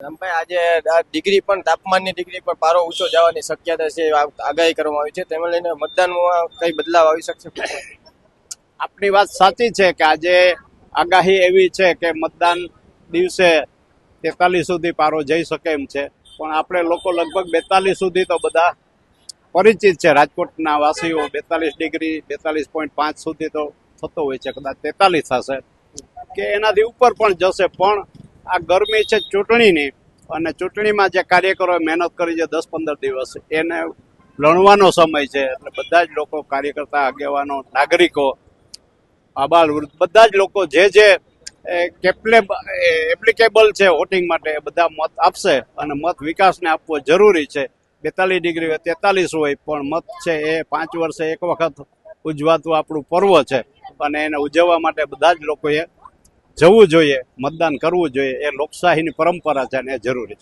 ભાઈ આજે આ ડિગ્રી પણ તાપમાનની ડિગ્રી પણ પારો ઊંચો જવાની શક્યતા છે આગાહી કરવામાં આવી છે તેને લઈને મતદાનમાં કઈ બદલાવ આવી શકશે? આપની વાત સાચી છે કે આજે આગાહી એવી છે કે મતદાન દિવસે 43 સુધી પારો જઈ શકે એમ છે, પણ આપણે લોકો લગભગ 42 સુધી તો બધા પરિચિત છે. રાજકોટના વાસીઓ 42 ડિગ્રી 42.5 સુધી તો થતો હોય છે, કદાચ 43 થશે કે એનાથી ઉપર પણ જશે. પણ આ ગરમી છે ચૂંટણીની, અને ચૂંટણીમાં જે કાર્યકરો મહેનત કરી છે 10-15 દિવસ, એને લણવાનો સમય છે. એટલે બધા જ લોકો, કાર્યકર્તા, આગેવાનો, નાગરિકો, આબાલ વૃદ્ધ, બધા જ લોકો જે એપ્લિકેબલ છે વોટિંગ માટે એ બધા મત આપશે. અને મત વિકાસને આપવો જરૂરી છે. 42 ડિગ્રી હોય 43 હોય, પણ મત છે એ 5 વર્ષે એક વખત ઉજવાતું આપણું પર્વ છે, અને એને ઉજવવા માટે બધા જ લોકોએ જવું જોઈએ, મતદાન કરવું જોઈએ. એ લોકશાહીની પરંપરા છે અને એ જરૂરી છે.